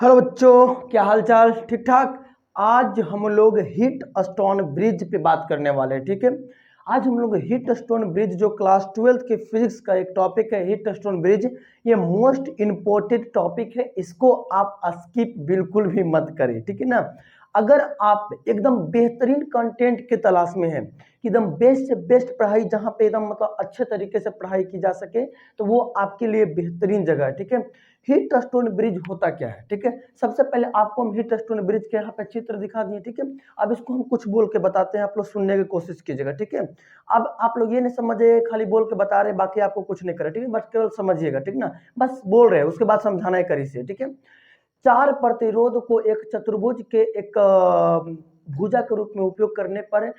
Hello बच्चों, क्या हाल चाल? ठीक ठाक। आज हम लोग हीट स्टोन ब्रिज पे बात करने वाले हैं। ठीक है, आज हम लोग हीट स्टोन ब्रिज जो क्लास 12th के फिजिक्स का एक टॉपिक है, हीट स्टोन ब्रिज, ये मोस्ट इम्पोर्टेंट टॉपिक है। इसको आप स्किप बिल्कुल भी मत करें, ठीक है ना। अगर आप एकदम बेहतरीन कंटेंट के तलाश में हैं कि एकदम बेस्ट से बेस्ट पढ़ाई जहाँ पे एकदम मतलब अच्छे तरीके से पढ़ाई की जा सके, तो वो आपके लिए बेहतरीन जगह है। ठीक है, हीट स्टोन ब्रिज होता क्या है? ठीक है, सबसे पहले आपको हम हीट स्टोन ब्रिज के यहाँ पे चित्र दिखा दिए। ठीक है, अब इसको हम कुछ बोल के बताते हैं, आप लोग सुनने की कोशिश कीजिएगा। ठीक है, अब आप लोग ये नहीं समझे खाली बोल के बता रहे बाकी आपको कुछ नहीं करे। ठीक है, बस केवल समझिएगा। ठीक ना, बस बोल रहे हैं, उसके बाद समझाना है करी से। ठीक है, चार प्रतिरोध को एक चतुर्भुज के एक भुजा के रूप में उपयोग करने पर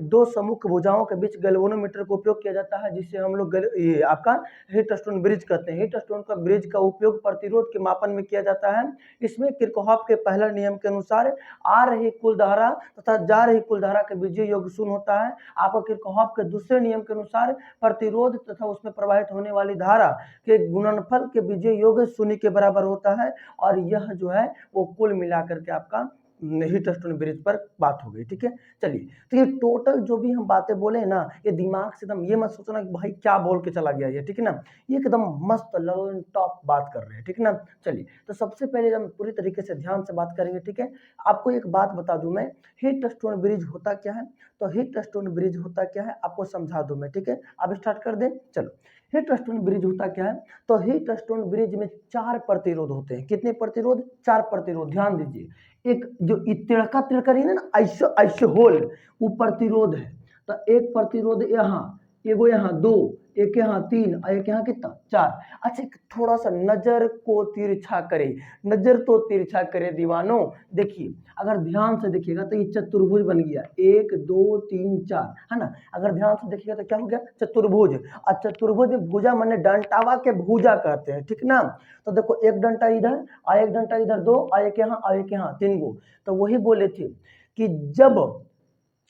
दो सम्मुख भुजाओं के बीच गैल्वेनोमीटर का उपयोग किया जाता है, जिससे हम लोग ये आपका हीट स्टोन ब्रिज कहते हैं। हीट स्टोन का ब्रिज का उपयोग प्रतिरोध के मापन में किया जाता है। इसमें किरचॉफ के पहला नियम के अनुसार आ रही कुल धारा तथा जा रही कुल धारा के बीजीय योग शून्य होता है। आपका किरचॉफ के दूसरे नियम के अनुसार प्रतिरोध तथा उसमें प्रवाहित होने वाली धारा के गुणनफल के बीजीय योग शून्य के बराबर होता है। और यह जो है वो कुल मिलाकर के आपका हीट स्टोन ब्रिज पर बात हो गई। ठीक है, चलिए, तो ये टोटल जो भी हम बातें बोले ना, ये दिमाग से एकदम ये मत सोचना कि भाई क्या बोल के चला गया ये। ठीक है ना, ये एकदम मस्त ललन टॉप बात कर रहे हैं। ठीक है ना, चलिए, तो सबसे पहले हम पूरी तरीके से ध्यान से बात करेंगे। ठीक है, आपको एक बात बता दूं मैं, हीट स्टोन ब्रिज होता क्या है। तो हीट स्टोन ब्रिज होता क्या है आपको समझा दूं मैं। ठीक है, अब स्टार्ट कर दें। चलो, हीट स्टोन ब्रिज होता क्या है। तो हीट स्टोन ब्रिज में चार प्रतिरोध होते हैं। कितने प्रतिरोध? चार प्रतिरोध। ध्यान दीजिए, एक जो तिड़का तिड़का रही है ना, ऐसे ऐसे होल, वो प्रतिरोध है। तो एक प्रतिरोध यहाँ, एगो यहाँ दो, एक यहाँ तीन और एक यहाँ कितना? चार। अच्छा, थोड़ा सा नजर को तिरछा करे, नजर तो तिरछा करे दीवानों। देखिए, अगर ध्यान से देखिएगा तो ये चतुर्भुज बन गया, एक दो तीन चार, है ना। अगर ध्यान से देखिएगा तो क्या हो गया? चतुर्भुज। और चतुर्भुज में भुजा माने डंटावा के भुजा कहते हैं। ठीक ना, तो देखो एक डंटा इधर और एक डंटा इधर, दो और एक यहाँ और एक यहाँ, तीन गो। तो वही बोले थे कि जब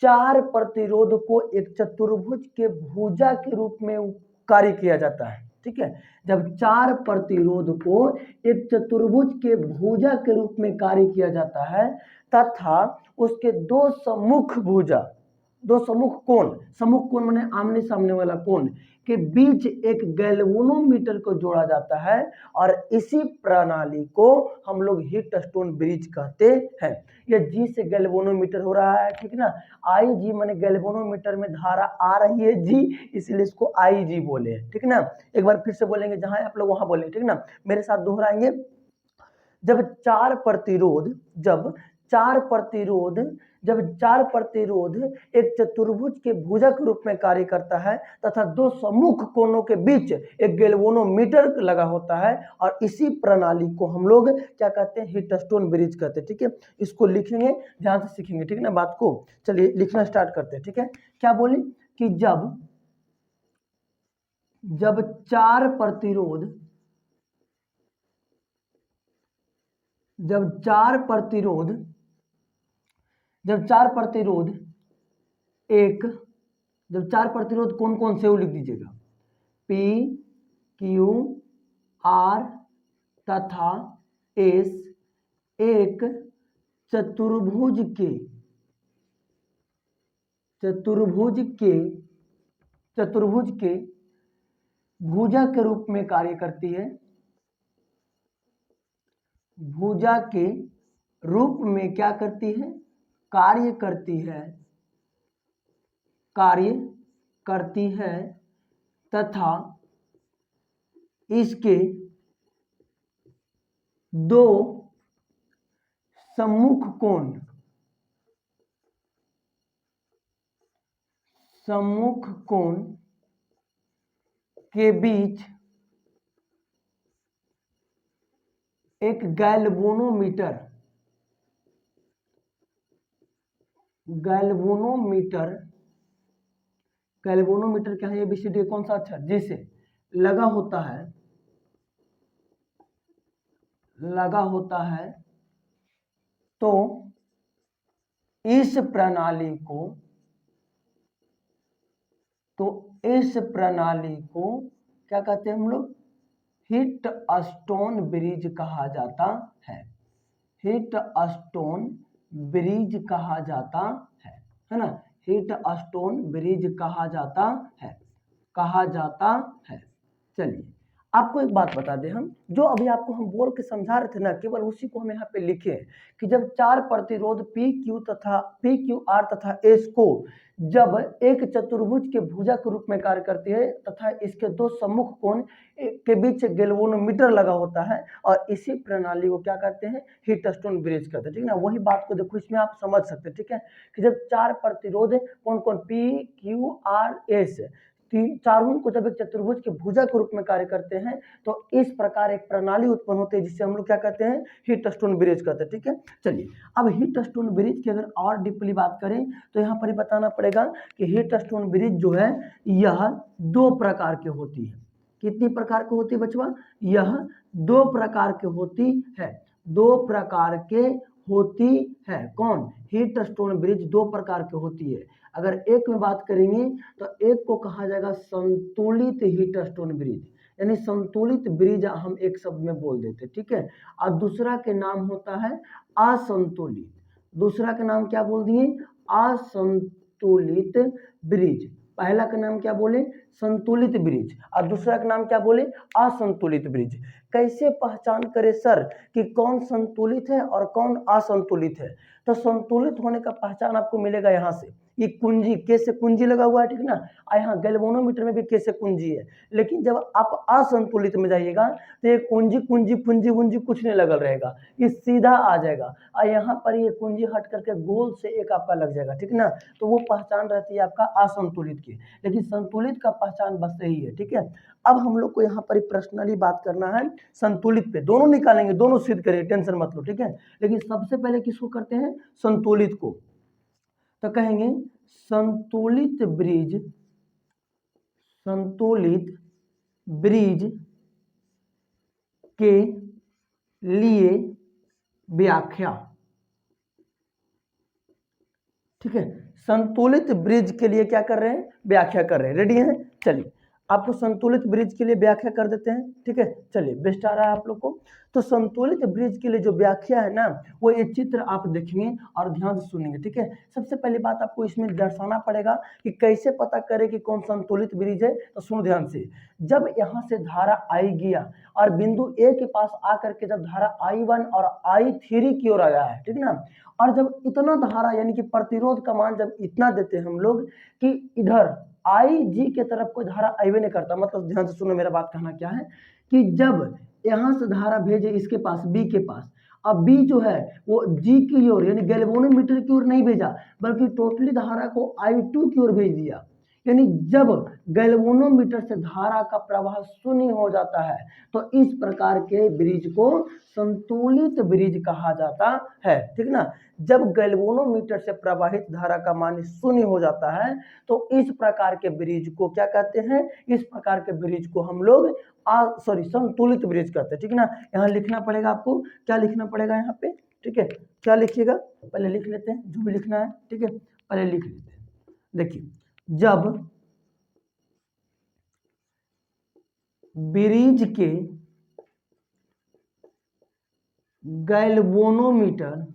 चार प्रतिरोध को एक चतुर्भुज के भुजा के रूप में कार्य किया जाता है। ठीक है, जब चार प्रतिरोध को एक चतुर्भुज के भुजा के रूप में कार्य किया जाता है तथा उसके दो सम्मुख भुजा, दो सम्मुख कोण, सम्मुख कोण माने आमने सामने वाला कोण के बीच एक गैल्वेनोमीटर को जोड़ा जाता है, और इसी प्रणाली को हम लोग हीट स्टोन ब्रिज कहते हैं। ये जी से गैल्वेनोमीटर हो रहा है। ठीक ना, आई जी माने गैल्वेनोमीटर में धारा आ रही है जी, इसलिए इसको आई जी बोले। ठीक ना, एक बार फिर से बोलेंगे, जहां आप लोग वहां बोलेंगे। ठीक ना, मेरे साथ दोहराएंगे। जब चार प्रतिरोध जब चार प्रतिरोध जब चार प्रतिरोध एक चतुर्भुज के भुजा के रूप में कार्य करता है तथा दो सम्मुख कोणों के बीच एक गैल्वेनोमीटर लगा होता है, और इसी प्रणाली को हम लोग क्या कहते हैं? हीट स्टोन ब्रिज कहते हैं। ठीक है, इसको लिखेंगे, ध्यान से सीखेंगे। ठीक है ना बात को, चलिए लिखना स्टार्ट करते हैं। ठीक है, क्या बोली कि जब जब चार प्रतिरोध जब चार प्रतिरोध जब चार प्रतिरोध एक जब चार प्रतिरोध कौन कौन से वो लिख दीजिएगा, P, Q, R तथा S एक चतुर्भुज के चतुर्भुज के चतुर्भुज के भुजा के रूप में कार्य करती है, भुजा के रूप में क्या करती है? कार्य करती है तथा इसके दो सम्मुख कोण के बीच एक गैल्वेनोमीटर क्या है? ABCD कौन सा अक्षर? जिसे लगा होता है, तो इस प्रणाली को क्या कहते हैं हम लोग? हीट स्टोन ब्रिज कहा जाता है। हीट स्टोन ब्रिज कहा जाता है ना, हीट स्टोन ब्रिज कहा जाता है। चलिए आपको एक बात बता दें, हम जो अभी आपको हम बोल के समझा रहे थे ना, केवल उसी को हम यहाँ पे लिखे हैं कि जब चार प्रतिरोध PQR तथा S को जब एक चतुर्भुज के भुजा के रूप में कार्य करती है तथा इसके दो सम्मुख कोण के बीच गैल्वेनोमीटर लगा होता है, और इसी प्रणाली को क्या कहते हैं, हीट स्टोन ब्रिज कहते हैं, ठीक है ना। वही बात को देखो इसमें आप समझ सकते हैं, ठीक है, कि जब चार प्रतिरोध कौन कौन PQRS चारों को जब एक चतुर्भुज के भुजा के रूप में कार्य करते हैं तो इस प्रकार एक प्रणाली उत्पन्न होती है जिसे हम लोग क्या कहते हैं, हीट स्टोन ब्रिज कहते हैं, ठीक है। चलिए अब हीट स्टोन ब्रिज की अगर और डीपली बात करें तो यहाँ पर ही बताना पड़ेगा कि हीट स्टोन ब्रिज जो है यह दो प्रकार की होती है। कितनी प्रकार की होती है बचवा, यह दो प्रकार की होती है, दो प्रकार के होती है। कौन, हीट स्टोन ब्रिज दो प्रकार की होती है। अगर एक में बात करेंगे तो एक को कहा जाएगा संतुलित हीट स्टोन ब्रिज, यानी संतुलित ब्रिज हम एक शब्द में बोल देते, ठीक है। और दूसरा के नाम होता है असंतुलित, दूसरा का नाम क्या बोल दिए, असंतुलित ब्रिज। पहला का नाम क्या बोले, संतुलित ब्रिज, और दूसरा का नाम क्या बोले, असंतुलित ब्रिज। कैसे पहचान करें सर कि कौन संतुलित है और कौन असंतुलित है, तो संतुलित होने का पहचान आपको मिलेगा यहाँ से, ये कुंजी कैसे कुंजी लगा हुआ है, ठीक ना, और यहाँ गैल्वेनोमीटर में भी कैसे कुंजी है। लेकिन जब आप असंतुलित में जाइएगा तो ये कुंजी कुंजी कुंजी कुंजी कुछ नहीं लगल रहेगा, ये सीधा आ जाएगा, और यहाँ पर ये कुंजी हट करके गोल से एक आपका लग जाएगा, ठीक ना। तो वो पहचान रहती है आपका असंतुलित की, लेकिन संतुलित का पहचान बस यही है, ठीक है। अब हम लोग को यहाँ पर पर्सनली बात करना है संतुलित पे, दोनों निकालेंगे, दोनों सिद्ध करेंगे, टेंशन मत लो, ठीक है। लेकिन सबसे पहले किसको करते हैं, संतुलित को, तो कहेंगे संतुलित ब्रिज के लिए व्याख्या, ठीक है। संतुलित ब्रिज के लिए क्या कर रहे हैं, व्याख्या कर रहे हैं, रेडी हैं। चलिए आपको संतुलित ब्रिज के लिए व्याख्या कर देते हैं, ठीक है। चलिए बेस्ट आ रहा है आप लोग को। तो संतुलित ब्रिज के लिए जो व्याख्या है ना, वो ये चित्र आप देखेंगे और ध्यान से सुनेंगे, ठीक है। सबसे पहली बात आपको इसमें दर्शाना पड़ेगा कि कैसे पता करें कि कौन संतुलित ब्रिज है, तो सुनो ध्यान से। जब यहाँ से धारा आई गया और बिंदु ए के पास आकर के जब धारा I1 और I3 की ओर आया है, ठीक ना, और जब इतना धारा यानी कि प्रतिरोध का मान जब इतना देते हैं हम लोग कि इधर IG के तरफ कोई धारा आइवे नहीं करता, मतलब ध्यान से सुनो मेरा बात कहना क्या है, कि जब यहाँ से धारा भेजे इसके पास B के पास, अब B जो है वो G की ओर यानी गैल्वेनोमीटर की ओर नहीं भेजा, बल्कि टोटली धारा को I2 की ओर भेज दिया, यानी जब गैल्वेनोमीटर से धारा का प्रवाह शून्य हो जाता है तो इस प्रकार के ब्रिज को संतुलित ब्रिज कहा जाता है, ठीक ना। जब गैल्वेनोमीटर से प्रवाहित धारा का मान शून्य हो जाता है तो इस प्रकार के ब्रिज को क्या कहते हैं, इस प्रकार के ब्रिज को हम लोग संतुलित ब्रिज कहते हैं, ठीक ना। यहाँ लिखना पड़ेगा आपको, क्या लिखना पड़ेगा यहाँ पे, ठीक है, क्या लिखिएगा, पहले लिख लेते हैं जो भी लिखना है, ठीक है, पहले लिख लेते हैं। देखिए जब ब्रिज के गैल्वेनोमीटर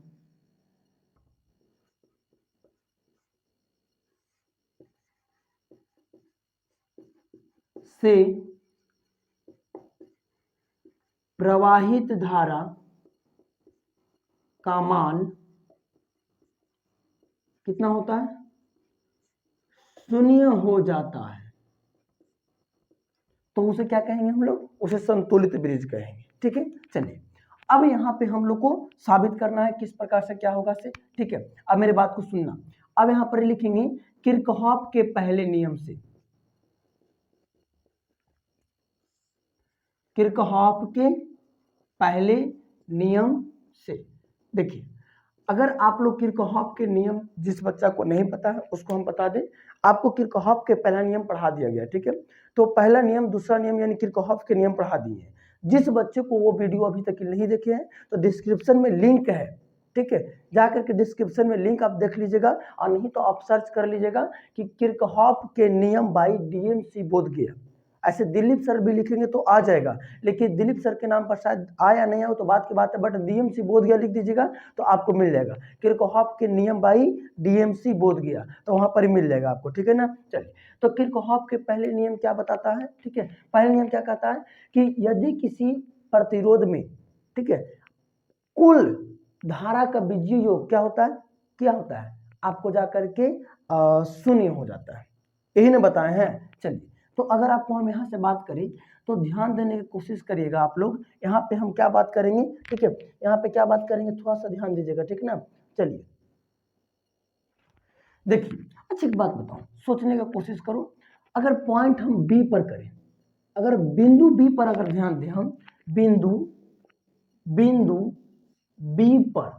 से प्रवाहित धारा का मान कितना होता है, शून्य हो जाता है, तो उसे क्या कहेंगे हम लोग, उसे संतुलित ब्रिज कहेंगे, ठीक है। चलिए अब यहाँ पे हम लोग को साबित करना है किस प्रकार से क्या होगा से, ठीक है। अब मेरे बात को सुनना, अब यहाँ पर लिखेंगे किरचॉफ के पहले नियम से, किरचॉफ के पहले नियम से। देखिए अगर आप लोग किरचॉफ के नियम, जिस बच्चा को नहीं पता है उसको हम बता दें, आपको किरचॉफ के पहला नियम पढ़ा दिया गया, ठीक है। तो पहला नियम दूसरा नियम यानी किरचॉफ के नियम पढ़ा दिए हैं। जिस बच्चे को वो वीडियो अभी तक नहीं देखे हैं तो डिस्क्रिप्शन में लिंक है, ठीक है, जाकर के डिस्क्रिप्शन में लिंक आप देख लीजिएगा, और नहीं तो आप सर्च कर लीजिएगा कि किरचॉफ के नियम बाई DMC बोधगया, ऐसे दिलीप सर भी लिखेंगे तो आ जाएगा, लेकिन दिलीप सर के नाम पर शायद आया नहीं हो तो बात की बात है, बट डीएमसी बोधगया लिख दीजिएगा तो आपको मिल जाएगा। किरचॉफ के नियम बाई डीएमसी बोधगया, तो वहां पर ही मिल जाएगा आपको, ठीक है ना। चलिए, तो किरचॉफ के पहले नियम क्या बताता है, ठीक है। पहले नियम क्या कहता है कि यदि किसी प्रतिरोध में, ठीक है, कुल धारा का बीजीय योग क्या होता है, क्या होता है, आपको जाकर के शून्य हो जाता है, यही ना बताए हैं। चलिए, तो अगर आपको हम यहाँ से बात करें तो ध्यान देने की कोशिश करिएगा आप लोग, यहाँ पे हम क्या बात करेंगे, ठीक है, यहाँ पे क्या बात करेंगे थोड़ा सा ध्यान दीजिएगा, ठीक ना। चलिए देखिए, अच्छा एक बात बताओ, सोचने का कोशिश करो, अगर पॉइंट हम बी पर करें, अगर बिंदु बी पर अगर ध्यान दें हम, बिंदु बिंदु बी पर,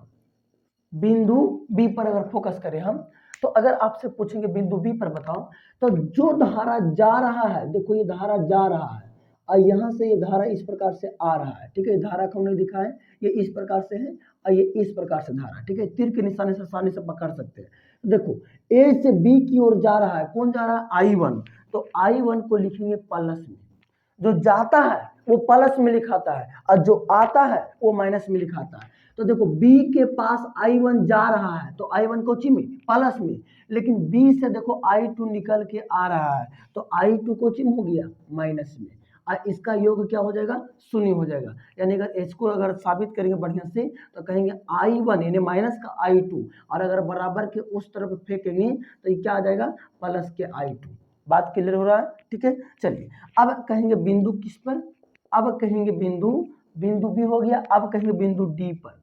बिंदु बी पर अगर फोकस करें हम, तो अगर आपसे पूछेंगे बिंदु बी पर बताओ, तो जो धारा जा रहा है, देखो ये धारा जा रहा है और यहां से ये धारा इस प्रकार से आ रहा है, ठीक है, धारा को हमने दिखा है, ये इस प्रकार से है और ये इस प्रकार से धारा, ठीक है, तीर के निशाने से आसानी से पकड़ सकते हैं। देखो ए से बी की ओर जा रहा है, कौन जा रहा है, I1, तो I1 को लिखेंगे प्लस में, जो जाता है वो प्लस में लिखाता है और जो आता है वो माइनस में लिखाता है। तो देखो B के पास I1 जा रहा है तो I1 कोची में, प्लस में, लेकिन B से देखो I2 निकल के आ रहा है तो I2 कोची में हो गया, माइनस में, और इसका योग क्या हो जाएगा, शून्य हो जाएगा। यानी अगर इसको अगर साबित करेंगे बढ़िया से तो कहेंगे I1 यानी माइनस का I2, और अगर बराबर के उस तरफ फेंकेंगे तो ये क्या आ जाएगा, प्लस के I2। बात क्लियर हो रहा है, ठीक है। चलिए, अब कहेंगे बिंदु किस पर, अब कहेंगे बिंदु, बिंदु बी हो गया, अब कहेंगे बिंदु डी पर,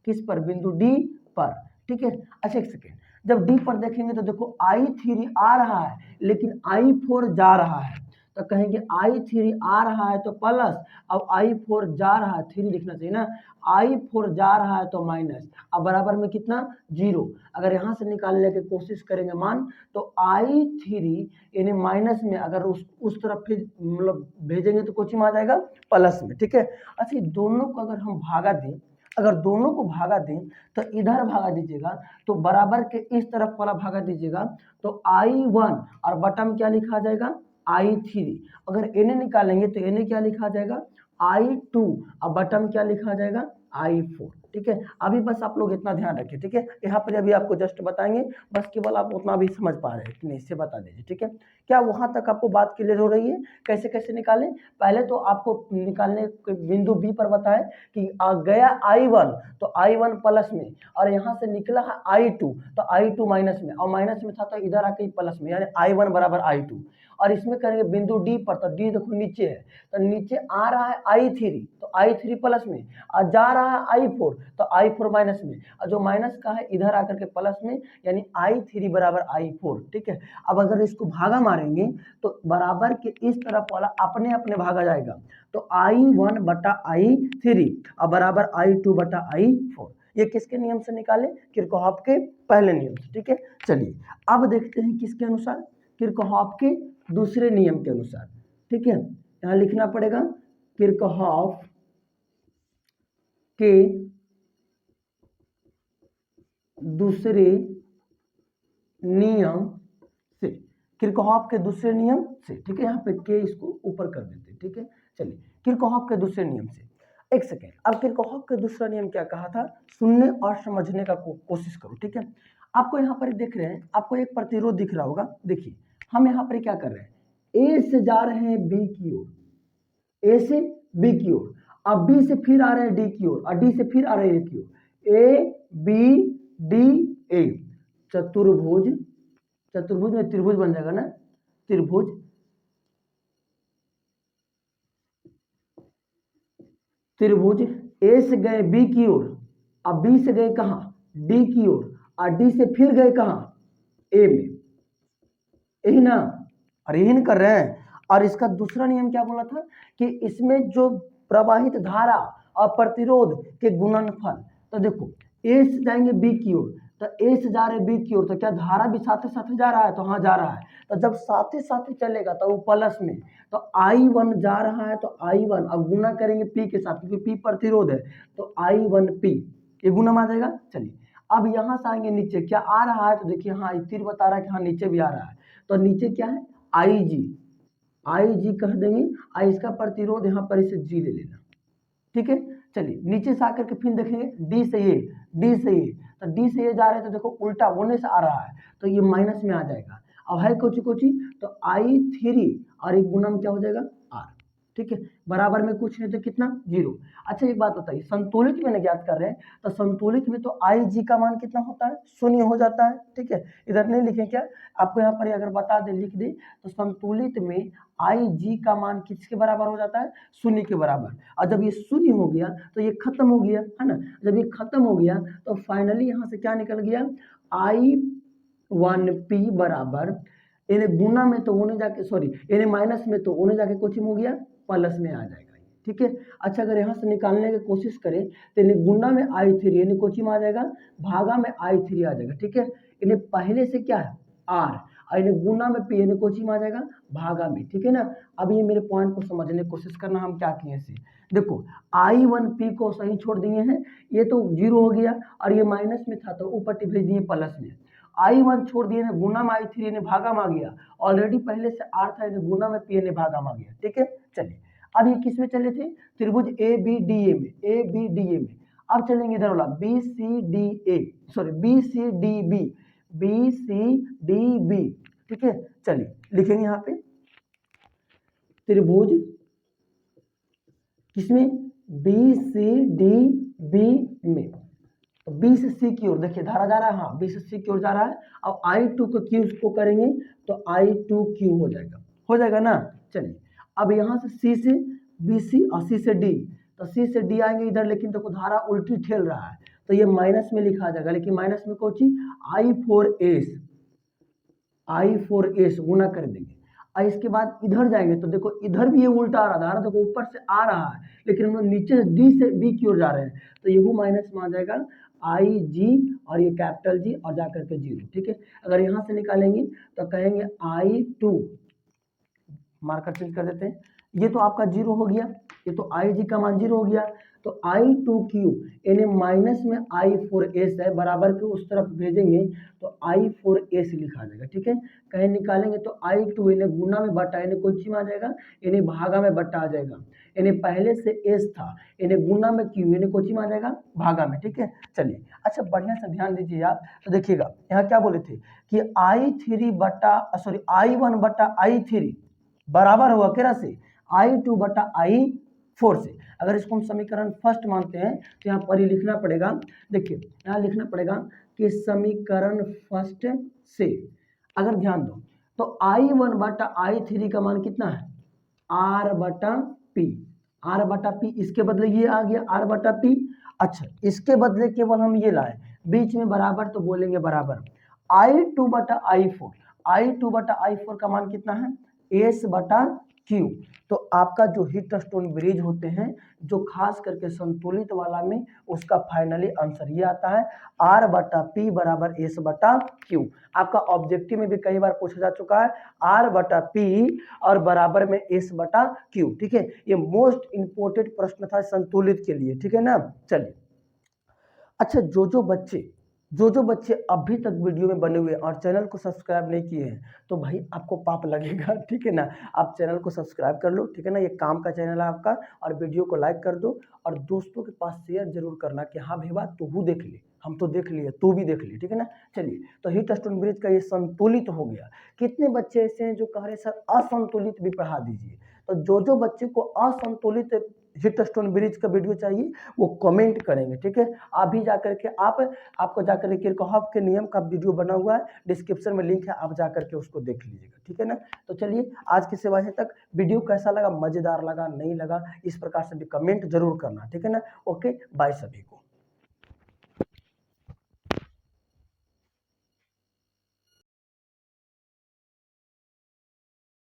किस पर, बिंदु डी पर, ठीक है। अच्छा एक सेकेंड, जब डी पर देखेंगे तो देखो I3 आ रहा है लेकिन I4 जा रहा है, तो कहेंगे I3 आ रहा है तो प्लस, अब I4 जा रहा है, 3 लिखना चाहिए ना, I4 जा रहा है तो माइनस, अब बराबर में कितना, 0। अगर यहाँ से निकालने की कोशिश करेंगे मान, तो I3 यानी माइनस में अगर उस तरफ फिर मतलब भेजेंगे तो कुछ में आ जाएगा, प्लस में, ठीक है। अच्छा दोनों को अगर हम भागा दें, अगर दोनों को भागा दें तो इधर भागा दीजिएगा, तो बराबर के इस तरफ वाला भागा दीजिएगा, तो I1 और बटा में क्या लिखा जाएगा, I3। अगर इन्हें निकालेंगे तो इन्हें क्या लिखा जाएगा, I2, और बटा में क्या लिखा जाएगा, I4, ठीक है। अभी बस आप लोग इतना ध्यान रखें, ठीक है, यहाँ पर अभी आपको जस्ट बताएंगे, बस केवल आप उतना भी समझ पा रहे हैं कि नहीं इससे बता दीजिए, ठीक है। क्या वहां तक आपको बात क्लियर हो रही है, कैसे कैसे निकालें। पहले तो आपको निकालने बिंदु बी पर बताएं कि आ गया I1 तो I1 प्लस में, और यहाँ से निकला है I2 तो I2 माइनस में, और माइनस में था तो इधर आके प्लस में, यानी I1 बराबर I2। और इसमें करेंगे बिंदु डी पर, तो डी देखो नीचे है, तो नीचे आ रहा है I3 तो I3 प्लस में, और जा रहा है I4 तो I4 माइनस में, और जो माइनस का है इधर आकर के प्लस में, यानी I3 बराबर I4, ठीक है। अब अगर इसको भागा मारेंगे तो बराबर के इस तरफ वाला अपने अपने भागा जाएगा, तो I1 बटा I3 और बराबर I2 बटा I4। ये किसके नियम से निकाले, किरचॉफ के पहले नियम से, ठीक है। चलिए अब देखते हैं किसके अनुसार, किरचॉफ के दूसरे नियम के अनुसार, ठीक है। यहां लिखना पड़ेगा किरचॉफ के दूसरे नियम से, किरचॉफ के दूसरे नियम से, ठीक है, यहाँ पे के इसको ऊपर कर देते हैं, ठीक है। चलिए किरचॉफ के दूसरे नियम से, एक सेकेंड, अब किरचॉफ का दूसरा नियम क्या कहा था, सुनने और समझने का कोशिश करो, ठीक है। आपको यहाँ पर देख रहे हैं, आपको एक प्रतिरोध दिख रहा होगा, देखिए हम यहाँ पर क्या कर रहे हैं, ए से जा रहे हैं बी की ओर, ए से बी की ओर, अब बी से फिर आ रहे हैं डी की ओर, और डी से फिर आ रहे हैं ए की ओर, ए बी डी ए, चतुर्भुज, चतुर्भुज में त्रिभुज बन जाएगा ना, त्रिभुज, त्रिभुज ए से गए बी की ओर, अब बी से गए कहां, डी की ओर, और डी से फिर गए कहां, ए में, यही ना, और यही नहीं कर रहे हैं। और इसका दूसरा नियम क्या बोला था कि इसमें जो प्रवाहित धारा और प्रतिरोध के गुणनफल, तो देखो ए से जाएंगे बी की ओर, तो ए से जा रहे बी की ओर, तो क्या धारा भी साथ साथ जा रहा है, तो हाँ जा रहा है, तो जब साथ साथ चलेगा तो वो प्लस में, तो I1 जा रहा है तो I1, अब गुना करेंगे P के साथ क्योंकि P प्रतिरोध है, तो I1P ये गुना में आ जाएगा। चलिए अब यहाँ से आएंगे नीचे, क्या आ रहा है, तो देखिए हाँ तीर बता रहा है कि हाँ नीचे भी आ रहा है, तो नीचे क्या है IG, आई जी कह देंगे, आई इसका प्रतिरोध यहाँ पर इसे जी ले लेना, ठीक है। चलिए नीचे से आकर के फिर देखेंगे डी से ये, डी से ये, तो डी से ये जा रहे हैं तो देखो उल्टा होने से आ रहा है तो ये माइनस में आ जाएगा। अब है कोची कोची तो I3 और एक गुना में क्या हो जाएगा R, ठीक है, बराबर में कुछ नहीं तो कितना 0। अच्छा एक बात बताइए, संतुलित में ज्ञात कर रहे हैं तो संतुलित में तो IG का मान कितना होता है, 0 हो जाता है, ठीक है। इधर नहीं लिखें क्या, आपको यहाँ पर अगर बता दे लिख दे तो संतुलित में IG का मान किसके बराबर हो जाता है, 0 के बराबर। और जब ये 0 हो गया तो ये खत्म हो गया है ना, जब ये खत्म हो गया तो फाइनली यहाँ से क्या निकल गया, I1P बराबर इन्हें गुना में तो होने जाके सॉरी इन्हें माइनस में तो होने जाके कुछ हो गया प्लस में आ जाएगा, ठीक है। अच्छा अगर यहाँ से निकालने की कोशिश करें तो इन्हें गुना में I3 यानी कोचिंग में आ जाएगा, भागा में I3 आ जाएगा, ठीक है। इन्हें पहले से क्या है R और इन्हें गुना में P यानी कोचिंग में आ जाएगा भागा में, ठीक है ना। अब ये मेरे पॉइंट को समझने की कोशिश करना, हम क्या किए से देखो I1P को सही छोड़ दिए हैं, ये तो 0 हो गया और ये माइनस में था तो ऊपर भेज दिए प्लस में। I1 छोड़ दिए ने गुना में I3 ने भागा में आ गया, ऑलरेडी पहले से R था ने गुना में P ने भागा में आ गया, ठीक है। चलिए अब ये किस में चले थे, त्रिभुज ABDA में, ABDA में। अब चलेंगे इधर वाला BCDA सॉरी BCDB, BCDB, ठीक है। चलिए लिखेंगे यहाँ पे त्रिभुज किसमें BCDB में, तो बी से सी की ओर देखिए धारा जा रहा है, हाँ बी से सी की ओर जा रहा है। अब I2 को क्यू को करेंगे तो I2Q हो जाएगा ना। चलिए अब यहाँ से सी से BC और सी से D, तो सी से D आएंगे इधर, लेकिन देखो धारा उल्टी ठेल रहा है तो ये माइनस में लिखा जाएगा, लेकिन माइनस में कौन सी I4S गुना कर देंगे। और इसके बाद इधर जाएंगे तो देखो इधर भी ये उल्टा आ रहा है, देखो ऊपर से आ रहा है लेकिन हम लोग नीचे से डी से बी की ओर जा रहे हैं तो ये माइनस में आ जाएगा IG और ये कैपिटल G और जाकर के 0, ठीक है। अगर यहाँ से निकालेंगे तो कहेंगे I2 मार्कर चेंज कर देते हैं, ये तो आपका 0 हो गया, ये तो IG का मान 0 हो गया, तो I2Q यानी माइनस में I4S है, बराबर के उस तरफ भेजेंगे तो I4S लिखा जाएगा, ठीक है। कहीं निकालेंगे तो I2 यानी गुना में बटा यानी कोची में आ जाएगा, यानी भागा में बटा आ जाएगा, यानी पहले से S था यानी गुना में Q यानी कोची में आ जाएगा भागा में, ठीक है। चलिए अच्छा बढ़िया से ध्यान दीजिए आप, तो देखिएगा यहाँ क्या बोले थे कि I1 बटा I3 बराबर हुआ केरा से I2 बटा I4 से। अगर इसको हम समीकरण फर्स्ट मानते हैं तो यहाँ पर ही लिखना पड़ेगा, देखिए यहाँ लिखना पड़ेगा कि समीकरण फर्स्ट से अगर ध्यान दो तो I1 बटा I3 का मान कितना है R बटा P, इसके बदले ये आ गया R बटा P। अच्छा इसके बदले केवल हम ये लाए बीच में बराबर, तो बोलेंगे बराबर I2 बटा I4 का मान कितना है S बटा Q। तो आपका जो हीट स्टोन ब्रिज होते हैं जो खास करके संतुलित वाला में उसका फाइनली आंसर ये आता है R बटा P बराबर S बटा Q। आपका ऑब्जेक्टिव में भी कई बार पूछा जा चुका है R बटा P और बराबर में S बटा Q, ठीक है। ये मोस्ट इंपोर्टेंट प्रश्न था संतुलित के लिए, ठीक है ना। चलिए अच्छा जो बच्चे अभी तक वीडियो में बने हुए और चैनल को सब्सक्राइब नहीं किए हैं तो भाई आपको पाप लगेगा, ठीक है ना। आप चैनल को सब्सक्राइब कर लो, ठीक है ना, ये काम का चैनल है आपका, और वीडियो को लाइक कर दो और दोस्तों के पास शेयर जरूर करना कि हाँ भैया तू देख ले, हम तो देख लिए तू भी देख लिए, ठीक है ना। चलिए तो हीट स्टोन ब्रिज का ये संतुलित हो गया। कितने बच्चे ऐसे हैं जो कह रहे सर असंतुलित भी पढ़ा दीजिए, तो जो बच्चे को असंतुलित हीट स्टोन ब्रिज का वीडियो चाहिए वो कमेंट करेंगे, ठीक है। अभी जाकर के आपको जाकर के किरचॉफ के नियम का वीडियो बना हुआ है, डिस्क्रिप्शन में लिंक है, आप जाकर के उसको देख लीजिएगा, ठीक है ना। तो चलिए आज की सेवा तक, वीडियो कैसा लगा, मजेदार लगा नहीं लगा, इस प्रकार से भी कमेंट जरूर करना, ठीक है ना। ओके बाय सभी को।